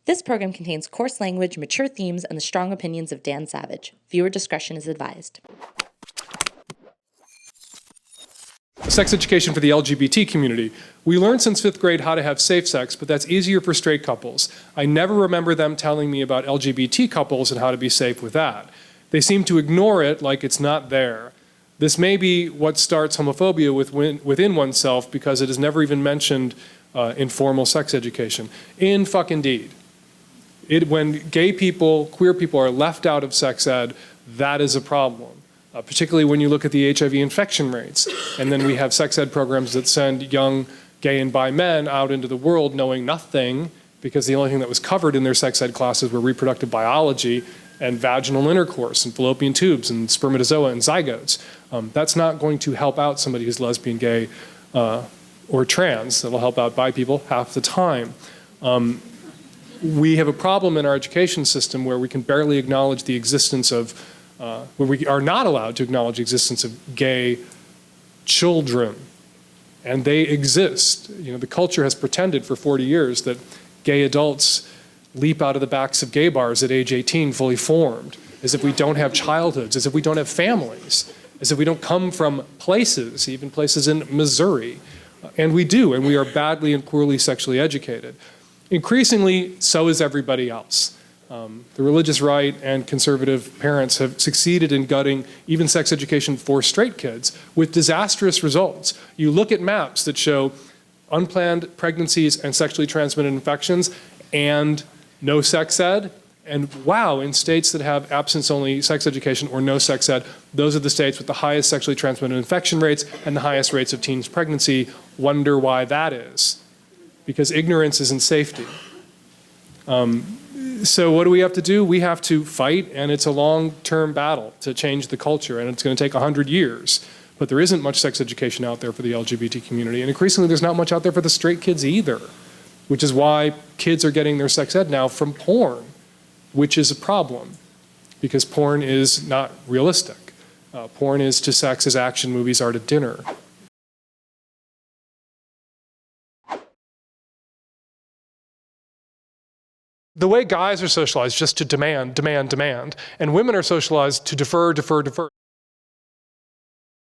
This program contains coarse language, mature themes, and the strong opinions of Dan Savage. Viewer discretion is advised. Sex education for the LGBT community. We learned since 5th grade how to have safe sex, but that's easier for straight couples. I never remember them telling me about LGBT couples and how to be safe with that. They seem to ignore it like it's not there. This may be what starts homophobia within oneself because it is never even mentioned in formal sex education. Indeed. When gay people, queer people are left out of sex ed, that is a problem. Particularly when you look at the HIV infection rates. And then we have sex ed programs that send young gay and bi men out into the world knowing nothing because the only thing that was covered in their sex ed classes were reproductive biology and vaginal intercourse and fallopian tubes and spermatozoa and zygotes. That's not going to help out somebody who's lesbian, gay, or trans. That'll help out bi people half the time. We have a problem in our education system where we can barely acknowledge the existence of where we are not allowed to acknowledge the existence of gay children. And they exist. You know, the culture has pretended for 40 years that gay adults leap out of the backs of gay bars at age 18 fully formed, as if we don't have childhoods, as if we don't have families, as if we don't come from places, even places in Missouri. And we do, and we are badly and poorly sexually educated. Increasingly, so is everybody else. The religious right and conservative parents have succeeded in gutting even sex education for straight kids with disastrous results. You look at maps that show unplanned pregnancies and sexually transmitted infections and no sex ed, and wow, in states that have absence-only sex education or no sex ed, those are the states with the highest sexually transmitted infection rates and the highest rates of teens pregnancy. Wonder why that is. Because ignorance isn't safety. So what do we have to do? We have to fight, and it's a long-term battle to change the culture, and it's going to take 100 years. But there isn't much sex education out there for the LGBT community, and increasingly there's not much out there for the straight kids either, which is why kids are getting their sex ed now from porn, which is a problem, because porn is not realistic. Porn is to sex as action movies are to dinner. The way guys are socialized just to demand, demand, demand, and women are socialized to defer, defer, defer.